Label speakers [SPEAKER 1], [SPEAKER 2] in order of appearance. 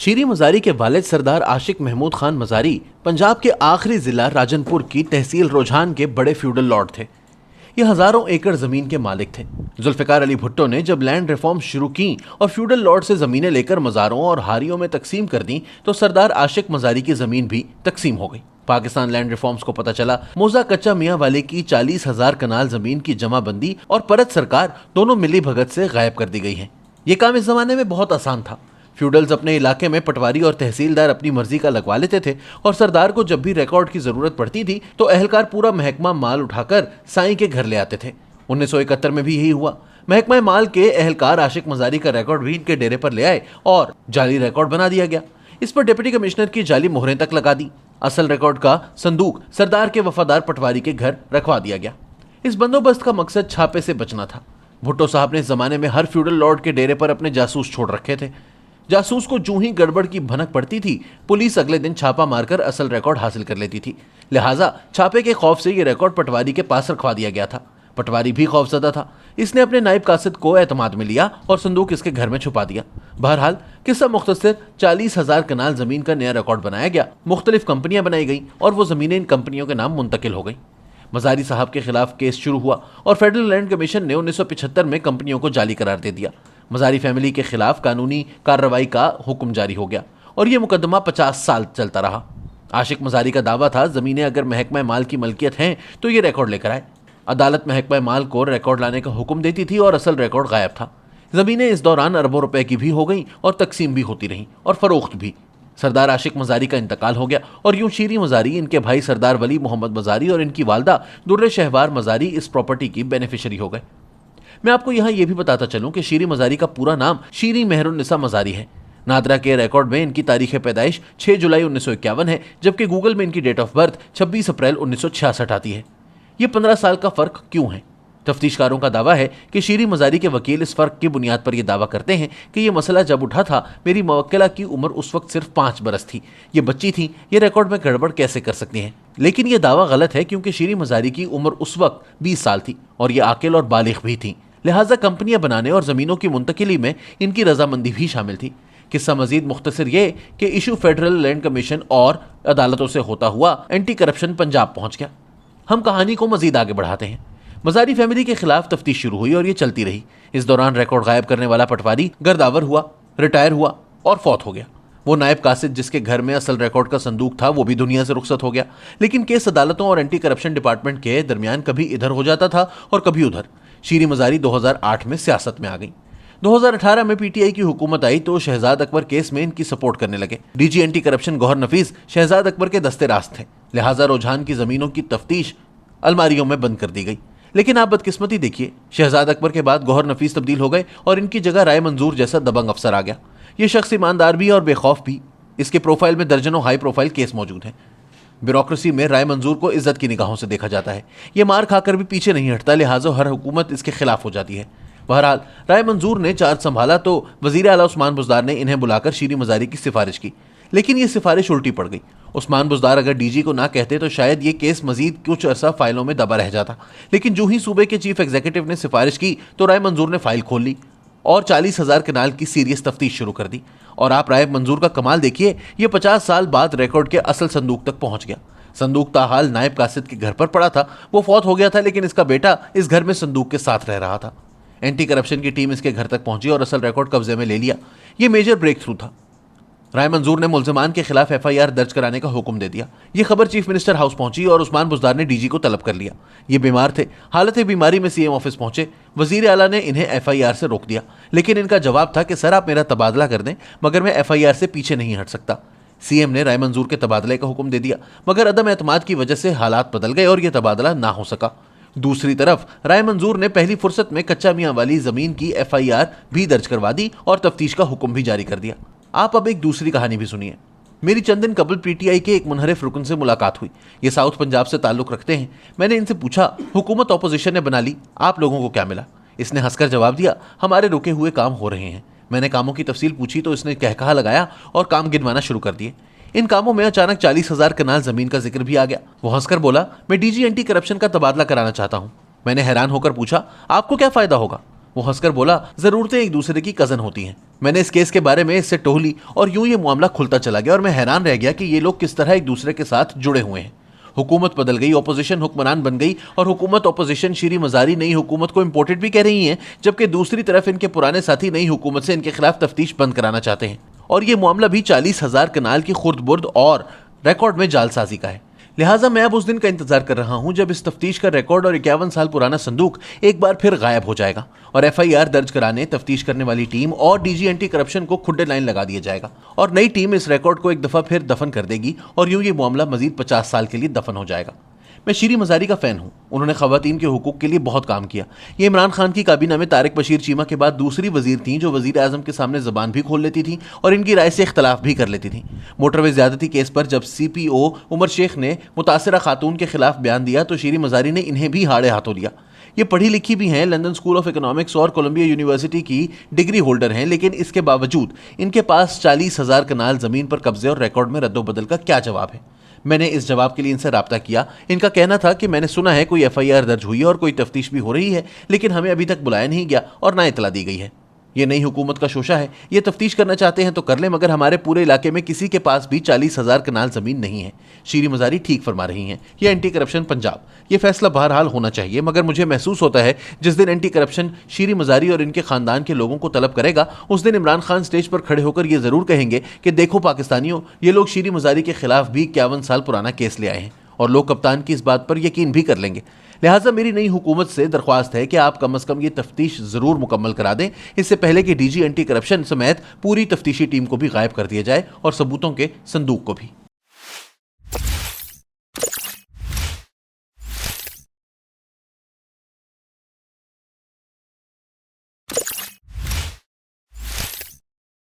[SPEAKER 1] शीरी मजारी के वालिद सरदार आशिक महमूद खान मजारी पंजाब के आखिरी जिला राजनपुर की तहसील रुझान के बड़े फ्यूडल लॉर्ड थे। ये हजारों एकड़ जमीन के मालिक थे। जुल्फिकार अली भुट्टो ने जब लैंड रिफॉर्म शुरू की और फ्यूडल लॉर्ड से जमीनें लेकर मजारों और हारियों में तकसीम कर दी तो सरदार आशिक मजारी की जमीन भी तकसीम हो गई। पाकिस्तान लैंड रिफॉर्म्स को पता चला मौजा कच्चा मियाँ वाले की 40,000 कनाल जमीन की जमाबंदी और परत सरकार दोनों मिली भगत से गायब कर दी गई है। ये काम इस जमाने में बहुत आसान था। फ्यूडल्स अपने इलाके में पटवारी और तहसीलदार अपनी मर्जी का लगवा लेते थे और सरदार को जब भी रिकॉर्ड की जरूरत पड़ती थी तो एहलकार पूरा महकमा माल उठाकर साईं के घर ले आते थे। 1971 में भी यही हुआ। महकमा माल के एहलकार आशिक मजारी का रिकॉर्ड भी इनके डेरे पर ले आए और जाली रिकॉर्ड बना दिया गया। इस पर डिप्टी कमिश्नर की जाली मोहरें तक लगा दी। असल रिकॉर्ड का संदूक सरदार के वफादार पटवारी के घर रखवा दिया गया। इस बंदोबस्त का मकसद छापे से बचना था। भुट्टो साहब ने इस जमाने में हर फ्यूडल लॉर्ड के डेरे पर अपने जासूस छोड़ रखे थे। जासूस को जूं ही गड़बड़ की भनक पड़ती थी, पुलिस अगले दिन छापा मारकर असल रिकॉर्ड हासिल कर लेती थी। लिहाजा छापे के खौफ से यह रिकॉर्ड पटवारी के पास रखवा दिया गया था। पटवारी भी खौफजदा था। इसने अपने नायब कासिद को एतमाद में लिया और संदूक इसके घर में छुपा दिया। बहरहाल किस्सा मुख्तसर 40,000 कनाल जमीन का नया रिकॉर्ड बनाया गया। मुख्तलिफ कंपनियां बनाई गई और वो जमीनें इन कंपनियों के नाम मुंतकिल हो गई। मजारी साहब के खिलाफ केस शुरू हुआ और फेडरल लैंड कमीशन ने 1975 में कंपनियों को जाली करार दे दिया। मजारी फैमिली के खिलाफ कानूनी कार्रवाई का हुक्म जारी हो गया और यह मुकदमा 50 साल चलता रहा। आशिक मजारी का दावा था जमीनें अगर महकमा माल की मलकियत हैं तो ये रिकॉर्ड लेकर आए। अदालत महकमा माल को रिकॉर्ड लाने का हुक्म देती थी और असल रिकॉर्ड गायब था। जमीनें इस दौरान अरबों रुपए की भी हो गई और तकसीम भी होती रहीं और फरोख्त भी। सरदार आशिक मजारी का इंतकाल हो गया और यूं शीरी मजारी, इनके भाई सरदार वली मोहम्मद मजारी और इनकी वालदा दुर्रे शहवार मजारी इस प्रॉपर्टी की बेनिफिशियरी हो गए। मैं आपको यहाँ यह भी बताता चलूं कि शीरी मजारी का पूरा नाम शीरी मेहरुन्निसा मजारी है। नादरा के रिकॉर्ड में इनकी तारीख पैदाइश 6 जुलाई 1951 है, जबकि गूगल में इनकी डेट ऑफ बर्थ 26 अप्रैल 1966 आती है। ये 15 साल का फर्क क्यों है? तफ्तीशकारों का दावा है कि शीरी मजारी के वकील इस फर्क की बुनियाद पर यह दावा करते हैं कि यह मसला जब उठा था मेरी मवक्किला की उम्र उस वक्त सिर्फ 5 बरस थी, ये बच्ची थी, ये रिकॉर्ड में गड़बड़ कैसे कर सकती हैं। लेकिन यह दावा गलत है क्योंकि शीरी मजारी की उम्र उस वक्त 20 साल थी और ये आकिल और बालिग भी थी। लिहाजा कंपनियां बनाने और जमीनों की मुंतकिली में इनकी रजामंदी भी शामिल थी। किस्सा मजीद मुख्तसर ये कि इशू फेडरल लैंड कमीशन और अदालतों से होता हुआ एंटी करप्शन पंजाब पहुंच गया। हम कहानी को मजीद आगे बढ़ाते हैं। मजारी फैमिली के खिलाफ तफ्तीश शुरू हुई और ये चलती रही। इस दौरान रिकॉर्ड गायब करने वाला पटवारी गर्दावर हुआ, रिटायर हुआ और फौत हो गया। वो नायब कासिद जिसके घर में असल रिकॉर्ड का संदूक था वो भी दुनिया से रुखसत हो गया। लेकिन केस अदालतों और एंटी करप्शन डिपार्टमेंट के दरमियान कभी इधर हो जाता था और कभी उधर। शीरी मजारी 2008 में सियासत में आ गई। 2018 में पीटीआई की हुकूमत आई तो शहजाद अकबर केस में इनकी सपोर्ट करने लगे। डीजी एंटी करप्शन गौहर नफीस शहजाद अकबर के दस्ते रास्त थे। लिहाजा रुझान की जमीनों की तफ्तीश अलमारियों में बंद कर दी गई। लेकिन आप बदकिस्मती देखिए, शहजाद अकबर के बाद गौहर नफीस तब्दील हो गए और इनकी जगह राय मंजूर जैसा दबंग अफसर आ गया। ये शख्स ईमानदार भी और बेखौफ भी। इसके प्रोफाइल में दर्जनों हाई प्रोफाइल केस मौजूद हैं। ब्यूरोक्रेसी में राय मंजूर को इज्जत की निगाहों से देखा जाता है। ये मार खाकर भी पीछे नहीं हटता, लिहाजा हर हुकूमत इसके खिलाफ हो जाती है। बहरहाल राय मंजूर ने चार्ज संभाला तो वजीर आला उस्मान बुज़दार ने इन्हें बुलाकर शीरी मजारी की सिफारिश की, लेकिन ये सिफारिश उल्टी पड़ गई। उस्मान बुज़दार अगर डीजी को ना कहते तो शायद ये केस मजीद कुछ अरसा फाइलों में दबा रह जाता। लेकिन जो ही सूबे के चीफ एग्जीक्यूटिव ने सिफारिश की तो राय मंजूर ने फाइल खोल ली और 40,000 कनाल की सीरियस तफ्तीश शुरू कर दी। और आप राय मंजूर का कमाल देखिए, ये 50 साल बाद रिकॉर्ड के असल संदूक तक पहुंच गया। संदूक ताहाल नायब कासिद के घर पर पड़ा था, वो फौत हो गया था, लेकिन इसका बेटा इस घर में संदूक के साथ रह रहा था। एंटी करप्शन की टीम इसके घर तक पहुंची और असल रिकॉर्ड कब्जे में ले लिया। ये मेजर ब्रेक थ्रू था। राय मंजूर ने मुल्जिमान के खिलाफ FIR दर्ज कराने का हुक्म दे दिया। ये खबर चीफ मिनिस्टर हाउस पहुंची और उस्मान बुज़दार ने डीजी को तलब कर लिया। ये बीमार थे, हालत बीमारी में CM ऑफिस पहुंचे। वजीर आला ने इन्हें FIR से रोक दिया, लेकिन इनका जवाब था कि सर आप मेरा तबादला कर दें, मगर मैं FIR से पीछे नहीं हट सकता। CM ने राय मंजूर के तबादले का हुक्म दे दिया, मगर अदम एतमाद की वजह से हालात बदल गए और यह तबादला ना हो सका। दूसरी तरफ राय मंजूर ने पहली फुर्सत में कच्चा मियाँ वाली जमीन की FIR भी दर्ज करवा दी और तफ्तीश का हुक्म भी जारी कर दिया। आप अब एक दूसरी कहानी भी सुनिए। मेरी चंद दिन कबल PTI के एक मुनहरिफ रुकन से मुलाकात हुई। ये साउथ पंजाब से ताल्लुक़ रखते हैं। मैंने इनसे पूछा, हुकूमत ऑपोजिशन ने बना ली, आप लोगों को क्या मिला? इसने हंसकर जवाब दिया, हमारे रुके हुए काम हो रहे हैं। मैंने कामों की तफसील पूछी तो इसने कहकहा लगाया और काम गिनवाना शुरू कर दिए। इन कामों में अचानक 40,000 कनाल जमीन का जिक्र भी आ गया। वो हंसकर बोला, मैं DG एंटी करप्शन का तबादला कराना चाहता हूँ। मैंने हैरान होकर पूछा, आपको क्या फ़ायदा होगा? वो हंसकर बोला, जरूरतें एक दूसरे की कजन होती हैं। मैंने इस केस के बारे में इससे टोह ली और यूं ये मामला खुलता चला गया और मैं हैरान रह गया कि ये लोग किस तरह एक दूसरे के साथ जुड़े हुए हैं। हुकूमत बदल गई, ऑपोजिशन हुक्मरान बन गई और हुकूमत ऑपोजिशन शीरी मजारी नई हुकूमत को इम्पोर्टेड भी कह रही है, जबकि दूसरी तरफ इनके पुराने साथी नई हुकूमत से इनके खिलाफ तफ्तीश बंद कराना चाहते हैं। और ये मामला भी 40,000 कनाल की खुर्द-बुर्द और रिकॉर्ड में जालसाजी का है। लिहाजा मैं अब उस दिन का इंतजार कर रहा हूं जब इस तफ्तीश का रिकॉर्ड और 51 साल पुराना संदूक एक बार फिर गायब हो जाएगा और FIR दर्ज कराने तफ्तीश करने वाली टीम और DG एंटी करप्शन को खुड्डे लाइन लगा दिया जाएगा और नई टीम इस रिकॉर्ड को एक दफा फिर दफन कर देगी और यूं ये मामला मजीद 50 साल के लिए दफन हो जाएगा। मैं शीरी मजारी का फैन हूं। उन्होंने खवातीन के हुकूक के लिए बहुत काम किया। ये इमरान खान की काबीना में तारिक बशीर चीमा के बाद दूसरी वजीर थी जो वजीर आजम के सामने जबान भी खोल लेती थी और इनकी राय से इख्तलाफ भी कर लेती थी। मोटरवे ज्यादती केस पर जब CPO उमर शेख ने मुतासिरा खातून के खिलाफ बयान दिया तो शीरी मजारी ने इन्हें भी हाड़े हाथों लिया। ये पढ़ी लिखी भी हैं, लंदन स्कूल ऑफ इकोनॉमिक्स और कोलंबिया यूनिवर्सिटी की डिग्री होल्डर हैं, लेकिन इसके बावजूद इनके पास 40,000 कनाल जमीन पर कब्जे और रिकॉर्ड में रद्दोबदल का क्या जवाब है। मैंने इस जवाब के लिए इनसे राब्ता किया। इनका कहना था कि मैंने सुना है कोई FIR दर्ज हुई है और कोई तफ्तीश भी हो रही है, लेकिन हमें अभी तक बुलाया नहीं गया और ना इतला दी गई है। ये नई हुकूमत का शोशा है, ये तफ्तीश करना चाहते हैं तो कर लें, मगर हमारे पूरे इलाके में किसी के पास भी 40,000 कनाल जमीन नहीं है। शीरी मजारी ठीक फरमा रही हैं। ये एंटी करप्शन पंजाब, ये फैसला बहरहाल होना चाहिए, मगर मुझे महसूस होता है जिस दिन एंटी करप्शन शीरी मजारी और इनके खानदान के लोगों को तलब करेगा उस दिन इमरान खान स्टेज पर खड़े होकर ये जरूर कहेंगे कि देखो पाकिस्तानियों, ये लोग शीरी मजारी के खिलाफ भी 51 साल पुराना केस ले आए हैं, और लोग कप्तान की इस बात पर यकीन भी कर लेंगे। लिहाजा मेरी नई हुकूमत से दरख्वास्त है कि आप कम अज कम ये तफ्तीश जरूर मुकम्मल करा दें, इससे पहले कि DG एंटी करप्शन समेत पूरी तफ्तीशी टीम को भी गायब कर दिया जाए और सबूतों के संदूक को भी।